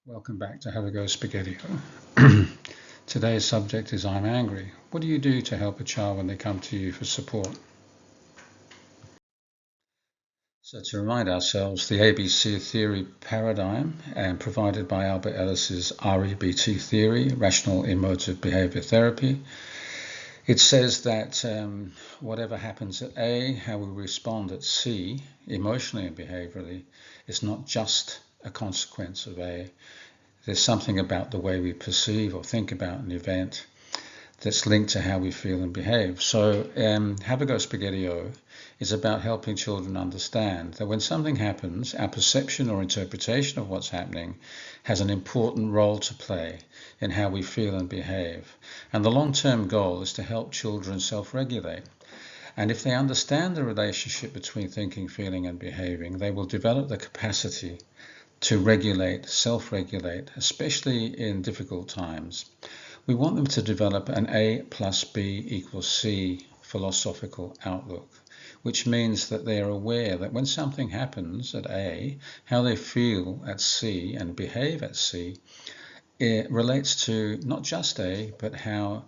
Welcome back to Have a Go Spaghettio. Today's subject is I'm angry. What do you do to help a child when they come to you for support? So to remind ourselves, the ABC theory paradigm provided by Albert Ellis's REBT theory, Rational Emotive Behaviour Therapy, it says that whatever happens at A, how we respond at C, emotionally and behaviourally, is not just a consequence of A. There's something about the way we perceive or think about an event that's linked to how we feel and behave. So Have a Go Spaghettio is about helping children understand that when something happens, our perception or interpretation of what's happening has an important role to play in how we feel and behave. And the long-term goal is to help children self-regulate. And if they understand the relationship between thinking, feeling, and behaving, they will develop the capacity to regulate, self-regulate, especially in difficult times. We want them to develop an A plus B equals C philosophical outlook, which means that they are aware that when something happens at A, how they feel at C and behave at C, it relates to not just A, but how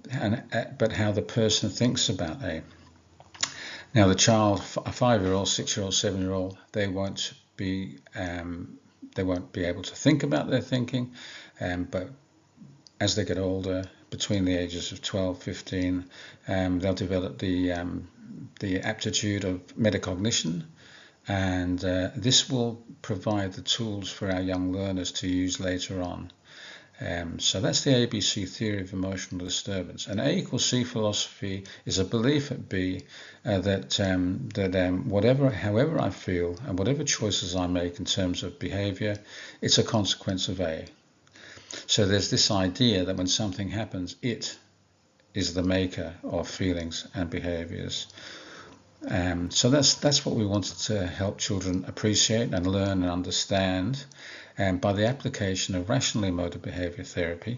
the person thinks about A. Now the child, a 5-year-old, 6-year-old, 7-year-old, they won't be able to think about their thinking, but as they get older, between the ages of 12, 15, they'll develop the aptitude of metacognition, and this will provide the tools for our young learners to use later on. So that's the ABC theory of emotional disturbance. And A equals C philosophy is a belief at B that however I feel and whatever choices I make in terms of behavior, it's a consequence of A. So there's this idea that when something happens, it is the maker of feelings and behaviors. So that's what we wanted to help children appreciate and learn and understand by the application of rational emotive behaviour therapy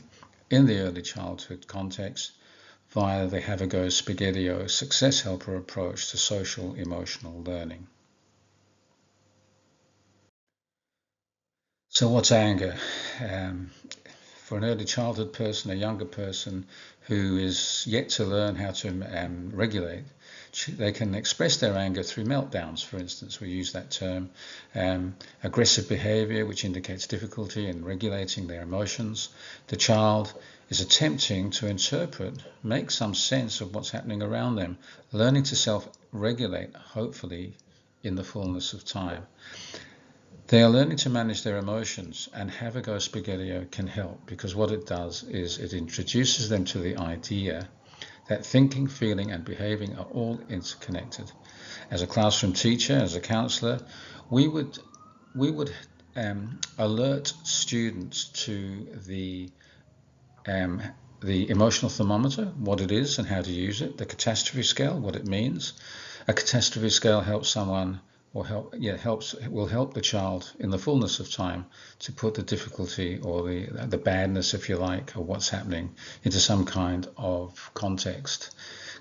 in the early childhood context via the Have a Go Spaghettio success helper approach to social emotional learning. So what's anger? For an early childhood person, a younger person who is yet to learn how to regulate, they can express their anger through meltdowns, for instance. We use that term. Aggressive behavior, which indicates difficulty in regulating their emotions. The child is attempting to interpret, make some sense of what's happening around them, learning to self-regulate, hopefully in the fullness of time. They are learning to manage their emotions, and Have a Go Spaghettio can help, because what it does is it introduces them to the idea that thinking, feeling, and behaving are all interconnected. As a classroom teacher, as a counsellor, we would alert students to the emotional thermometer, what it is and how to use it, the catastrophe scale, what it means. A catastrophe scale helps someone will help the child in the fullness of time to put the difficulty or the badness, if you like, of what's happening into some kind of context,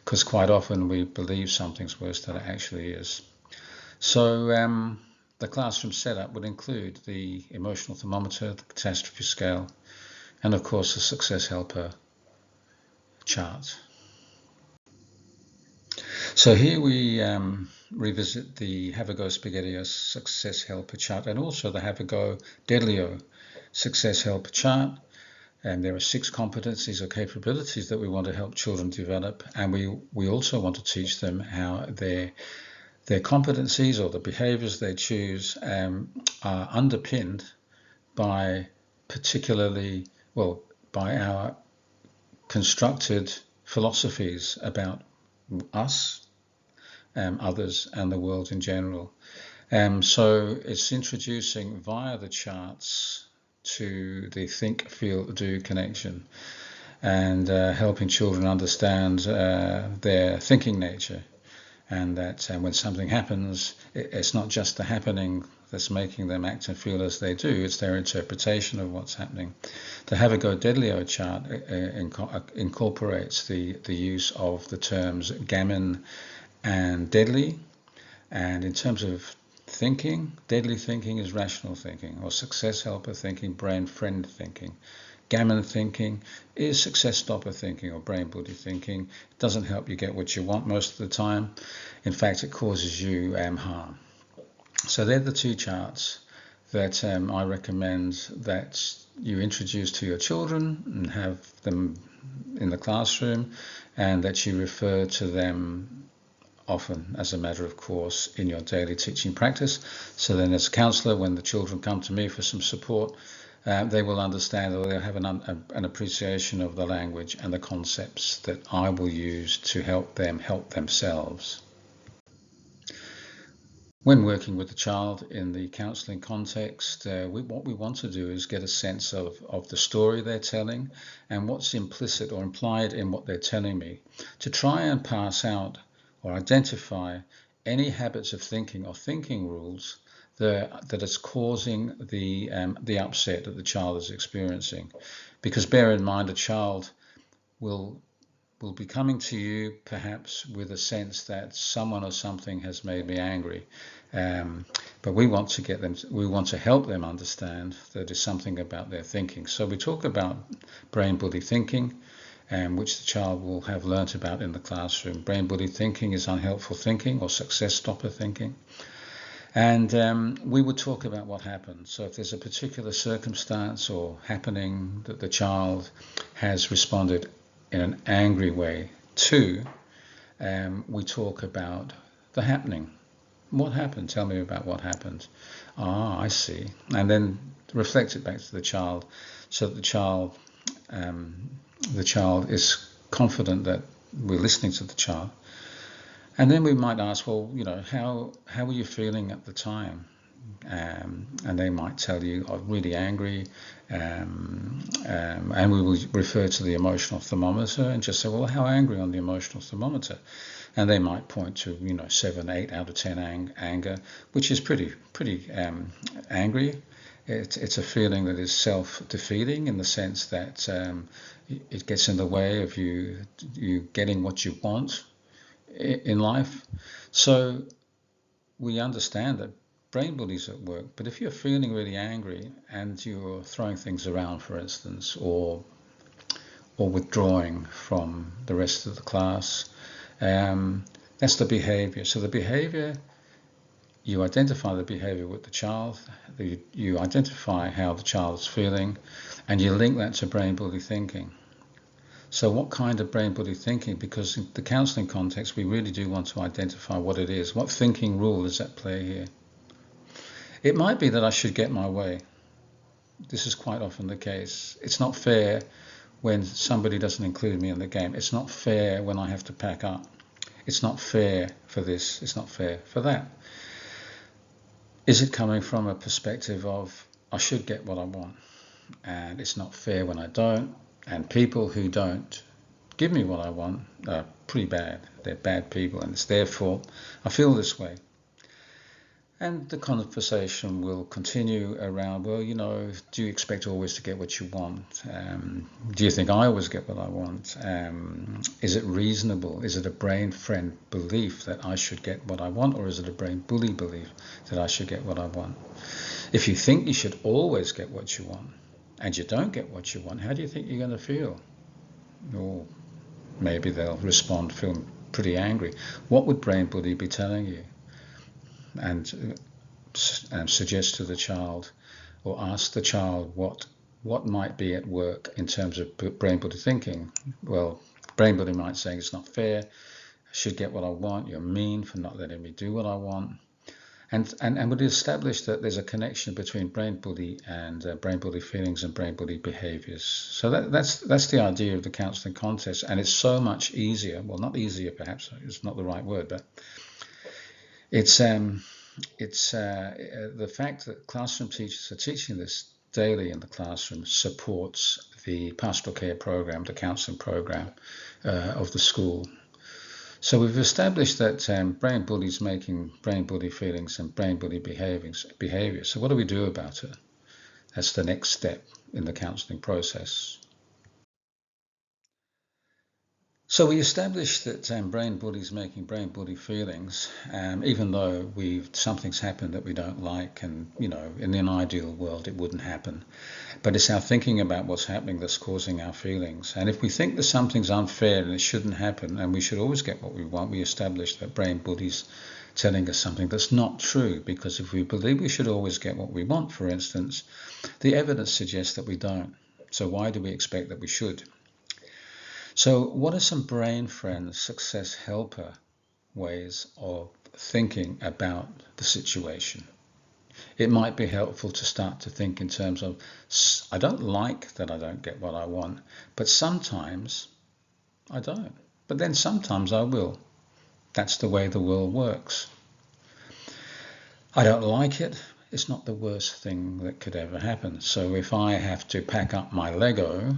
because quite often we believe something's worse than it actually is. So the classroom setup would include the emotional thermometer, the catastrophe scale, and of course the success helper chart. So here we revisit the Have a Go Spaghettio success helper chart and also the Have a Go Deadlio success helper chart. And there are 6 competencies or capabilities that we want to help children develop, and we also want to teach them how their competencies or the behaviors they choose are underpinned by by our constructed philosophies about us, others, and the world in general. So it's introducing via the charts to the think, feel, do connection, and helping children understand their thinking nature, and that when something happens, it's not just the happening that's making them act and feel as they do, it's their interpretation of what's happening. The Have a Go Deadlio chart incorporates the use of the terms gammon and deadly, and in terms of thinking, deadly thinking is rational thinking, or success helper thinking, brain friend thinking. Gammon thinking is success stopper thinking or brain bully thinking. It doesn't help you get what you want most of the time. In fact, it causes you harm. So they're the two charts that I recommend that you introduce to your children and have them in the classroom, and that you refer to them often as a matter of course in your daily teaching practice. So then as a counsellor, when the children come to me for some support, they will understand, or they'll have an appreciation of the language and the concepts that I will use to help them help themselves. When working with the child in the counselling context, what we want to do is get a sense of the story they're telling and what's implicit or implied in what they're telling me, to try and pass out or identify any habits of thinking or thinking rules that is causing the upset that the child is experiencing. Because bear in mind, a child will be coming to you perhaps with a sense that someone or something has made me angry, but we want to help them understand that it's something about their thinking. So we talk about brain bully thinking, which the child will have learnt about in the classroom. Brain bully thinking is unhelpful thinking or success stopper thinking. And we would talk about what happened. So if there's a particular circumstance or happening that the child has responded in an angry way to, we talk about the happening. What happened? Tell me about what happened. I see. And then reflect it back to the child, so that the child is confident that we're listening to the child. And then we might ask, well, how were you feeling at the time? And they might tell you, I'm really angry, and we will refer to the emotional thermometer and just say, well, how angry on the emotional thermometer? And they might point to 7, 8 out of 10 anger, which is pretty angry. It's a feeling that is self-defeating in the sense that it gets in the way of you getting what you want in life. So we understand that brain bullies at work, but if you're feeling really angry and you're throwing things around, for instance, or withdrawing from the rest of the class, that's the behaviour. So the behaviour, you identify the behaviour with the child, you identify how the child's feeling, and you link that to brain bully thinking. So what kind of brain bully thinking? Because in the counselling context, we really do want to identify what it is. What thinking rule is at play here? It might be that I should get my way. This is quite often the case. It's not fair when somebody doesn't include me in the game. It's not fair when I have to pack up. It's not fair for this. It's not fair for that. Is it coming from a perspective of I should get what I want, and it's not fair when I don't, and people who don't give me what I want are pretty bad. They're bad people and it's their fault. I feel this way. And the conversation will continue around, well, do you expect always to get what you want? Do you think I always get what I want? Is it reasonable? Is it a brain friend belief that I should get what I want, or is it a brain bully belief that I should get what I want? If you think you should always get what you want and you don't get what you want, how do you think you're going to feel? Or maybe they'll respond feeling pretty angry. What would brain bully be telling you? And suggest to the child, or ask the child what might be at work in terms of brain bully thinking. Well, brain bully might say it's not fair, I should get what I want, you're mean for not letting me do what I want. And would establish that there's a connection between brain bully and brain bully feelings and brain bully behaviours. So that's the idea of the counselling contest, and it's so much easier. Well, not easier, perhaps it's not the right word, but it's the fact that classroom teachers are teaching this daily in the classroom supports the pastoral care program, the counselling program of the school. So we've established that brain bullies making brain bully feelings and brain bully behaviour. So what do we do about it? That's the next step in the counselling process. So we established that brain bullies making brain bully feelings, even though something's happened that we don't like, and in an ideal world it wouldn't happen. But it's our thinking about what's happening that's causing our feelings. And if we think that something's unfair and it shouldn't happen, and we should always get what we want, we establish that brain bullies telling us something that's not true. Because if we believe we should always get what we want, for instance, the evidence suggests that we don't. So why do we expect that we should? So what are some brain friend success helper ways of thinking about the situation? It might be helpful to start to think in terms of, I don't like that I don't get what I want, but sometimes I don't. But then sometimes I will. That's the way the world works. I don't like it. It's not the worst thing that could ever happen. So if I have to pack up my Lego,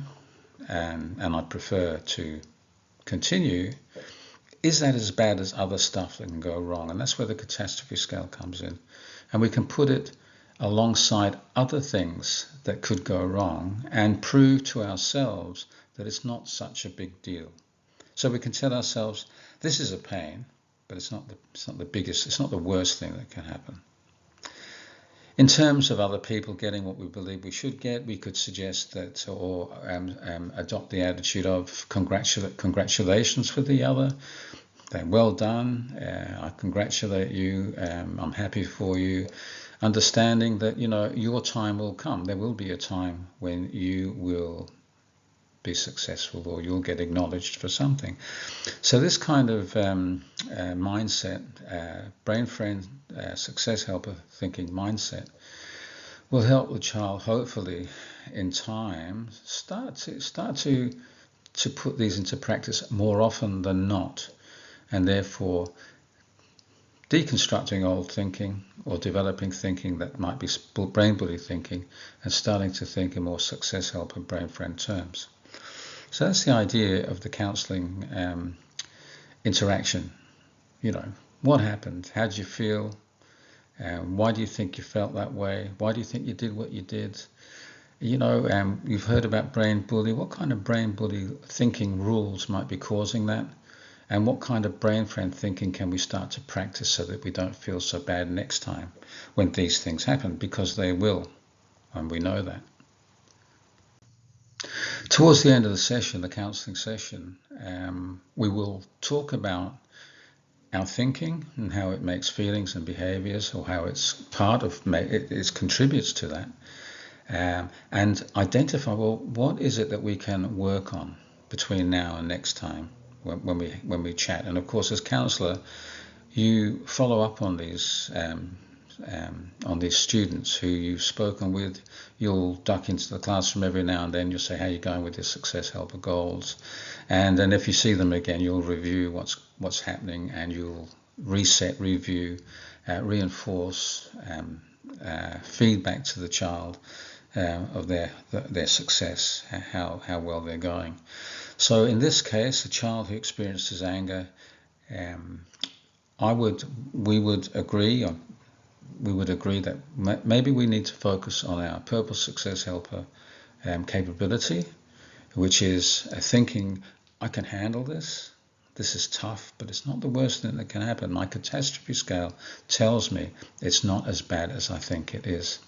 and I'd prefer to continue, is that as bad as other stuff that can go wrong? And that's where the catastrophe scale comes in. And we can put it alongside other things that could go wrong and prove to ourselves that it's not such a big deal. So we can tell ourselves, this is a pain, but it's not the biggest, it's not the worst thing that can happen. In terms of other people getting what we believe we should get, we could suggest that, or adopt the attitude of congratulations for the other. Well done, I congratulate you, I'm happy for you. Understanding that, your time will come. There will be a time when you will be successful, or you'll get acknowledged for something. So this kind of mindset, brain friend, success helper thinking mindset, will help the child hopefully in time start to put these into practice more often than not, and therefore deconstructing old thinking or developing thinking that might be brain bully thinking and starting to think in more success helper brain friend terms. So that's the idea of the counselling interaction. What happened? How did you feel? Why do you think you felt that way? Why do you think you did what you did? You've heard about brain bully. What kind of brain bully thinking rules might be causing that? And what kind of brain friend thinking can we start to practice so that we don't feel so bad next time when these things happen? Because they will, and we know that. Towards the end of the session, the counselling session, we will talk about our thinking and how it makes feelings and behaviours, or how it's part of it contributes to that, and identify, well, what is it that we can work on between now and next time when we chat. And of course, as counsellor, you follow up on these students who you've spoken with. You'll duck into the classroom every now and then. You'll say, how are you going with your success helper goals? And then if you see them again, you'll review what's happening, and you'll reset, review, reinforce feedback to the child of their success, how well they're going. So in this case, a child who experiences anger, we would agree that maybe we need to focus on our purple success helper capability, which is thinking, I can handle this. This is tough, but it's not the worst thing that can happen. My catastrophe scale tells me it's not as bad as I think it is.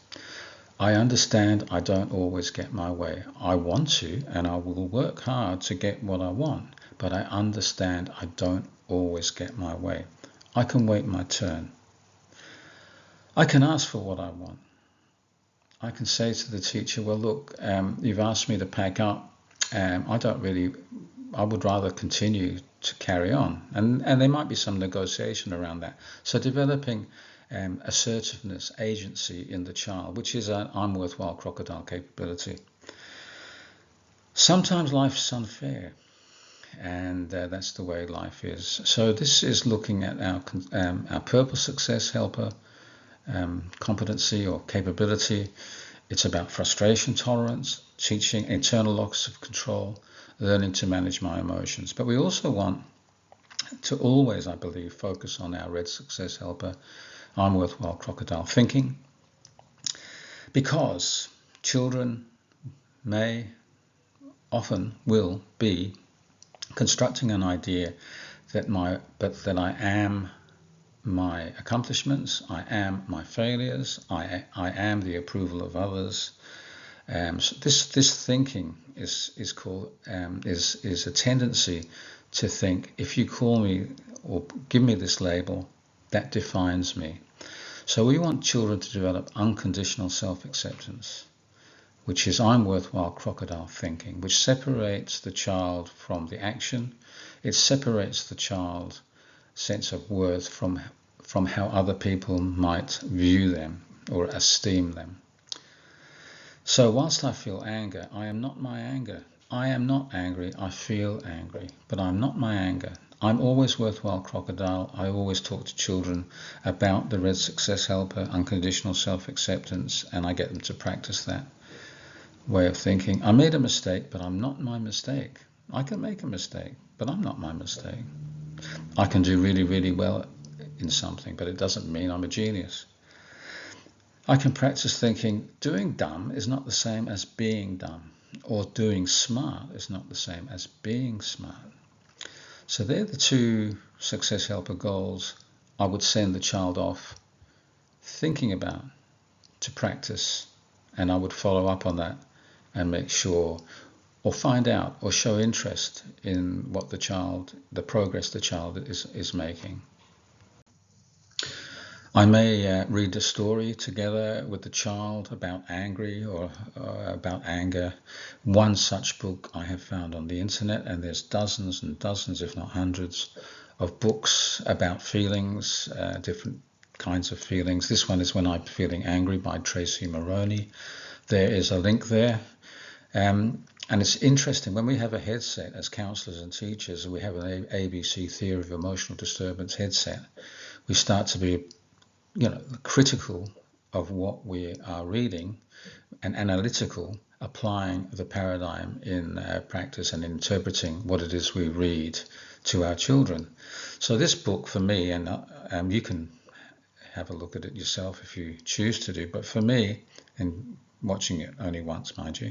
I understand I don't always get my way. I want to, and I will work hard to get what I want, but I understand I don't always get my way. I can wait my turn. I can ask for what I want. I can say to the teacher, well, look, you've asked me to pack up. I would rather continue to carry on. And there might be some negotiation around that. So developing assertiveness, agency in the child, which is an I'm worthwhile crocodile capability. Sometimes life is unfair, and that's the way life is. So this is looking at our purple success helper competency or capability. It's about frustration tolerance, teaching internal locus of control, learning to manage my emotions. But we also want to always, I believe, focus on our red success helper, I'm worthwhile crocodile thinking, because children often will be constructing an idea that I am my accomplishments, I am my failures, I am the approval of others. So this thinking is called is a tendency to think, if you call me or give me this label, that defines me. So we want children to develop unconditional self-acceptance, which is I'm worthwhile crocodile thinking, which separates the child from the action. It separates the child's sense of worth from how other people might view them or esteem them. So whilst I feel anger, I am not my anger. I am not angry, I feel angry, but I'm not my anger. I'm always worthwhile crocodile. I always talk to children about the Red Success Helper, unconditional self-acceptance, and I get them to practice that way of thinking. I made a mistake, but I'm not my mistake. I can make a mistake, but I'm not my mistake. I can do really, really well in something, but it doesn't mean I'm a genius. I can practice thinking doing dumb is not the same as being dumb, or doing smart is not the same as being smart. So they're the two Success Helper goals I would send the child off thinking about to practice, and I would follow up on that and make sure, or find out, or show interest in what the progress the child is making. I may read a story together with the child about about anger. One such book I have found on the internet, and there's dozens and dozens, if not hundreds, of books about feelings, different kinds of feelings. This one is When I'm Feeling Angry by Tracy Moroney. There is a link there. And it's interesting, when we have a headset as counsellors and teachers, we have an ABC Theory of Emotional Disturbance headset, we start to be critical of what we are reading and analytical, applying the paradigm in practice and interpreting what it is we read to our children. So this book for me, and you can have a look at it yourself if you choose to do, but for me, and watching it only once, mind you,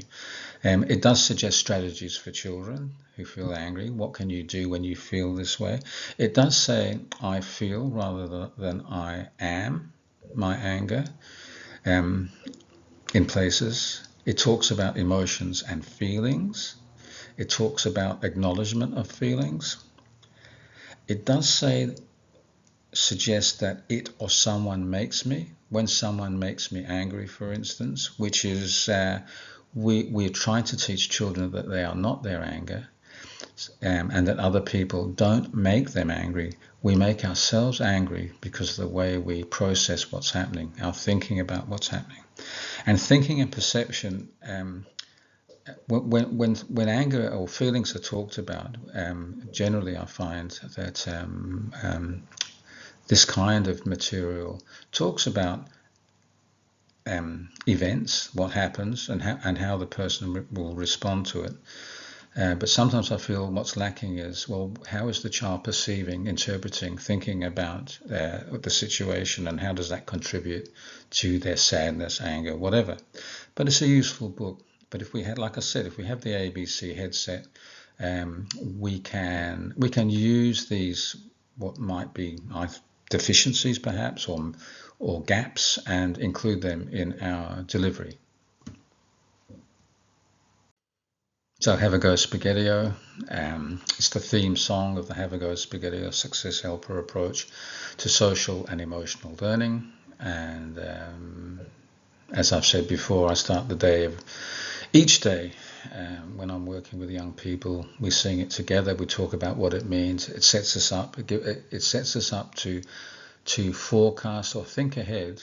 it does suggest strategies for children who feel angry. What can you do when you feel this way? It does say I feel rather than I am my anger in places. It talks about emotions and feelings. It talks about acknowledgement of feelings. It does suggest that it or someone makes me. When someone makes me angry, for instance, which is we're trying to teach children that they are not their anger, and that other people don't make them angry. We make ourselves angry because of the way we process what's happening, our thinking about what's happening. And thinking and perception, when anger or feelings are talked about, generally I find that this kind of material talks about events, what happens, and how the person will respond to it. But sometimes I feel what's lacking is, well, how is the child perceiving, interpreting, thinking about the situation, and how does that contribute to their sadness, anger, whatever. But it's a useful book. But if we had, like I said, if we have the ABC headset, we can use these, what might be deficiencies perhaps, or gaps, and include them in our delivery. So Have a Go Spaghettio, it's the theme song of the Have a Go Spaghettio Success Helper approach to social and emotional learning. And as I've said before, I start the day of each day when I'm working with young people. We sing it together. We talk about what it means. It sets us up. It sets us up to forecast or think ahead,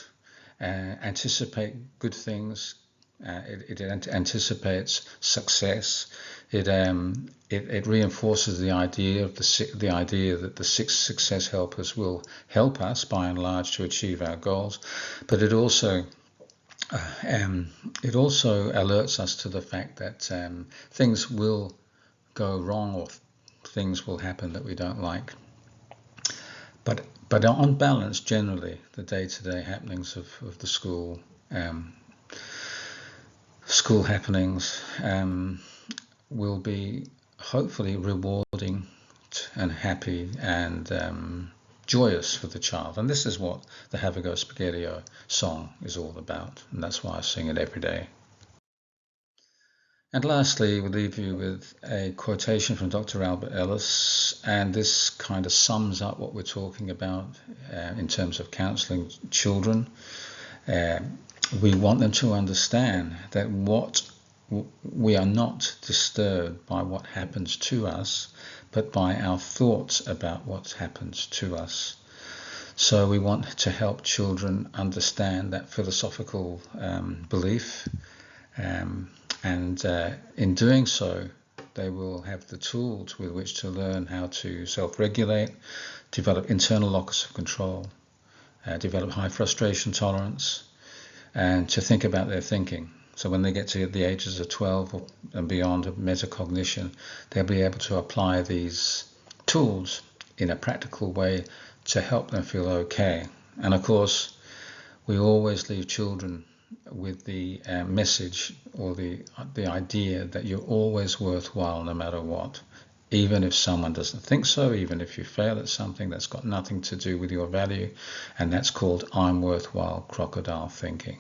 anticipate good things. It anticipates success. It reinforces the idea that the 6 success helpers will help us by and large to achieve our goals, but it also alerts us to the fact that things will go wrong, or things will happen that we don't like. But on balance, generally, the day-to-day happenings of the school happenings will be hopefully rewarding and happy and joyous for the child. And this is what the Go Spaghettio song is all about, and that's why I sing it every day. And lastly, we'll leave you with a quotation from Dr. Albert Ellis, and this kind of sums up what we're talking about in terms of counselling children. We want them to understand that we are not disturbed by what happens to us, but by our thoughts about what happens to us. So we want to help children understand that philosophical belief, and in doing so, they will have the tools with which to learn how to self-regulate, develop internal locus of control, develop high frustration tolerance, and to think about their thinking. So when they get to the ages of 12 and beyond of metacognition, they'll be able to apply these tools in a practical way to help them feel okay. And of course, we always leave children with the message or the idea that you're always worthwhile no matter what. Even if someone doesn't think so, even if you fail at something, that's got nothing to do with your value, and that's called I'm worthwhile crocodile thinking.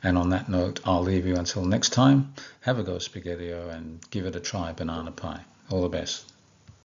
And on that note, I'll leave you until next time. Have a Go Spaghettio and give it a try, banana pie. All the best.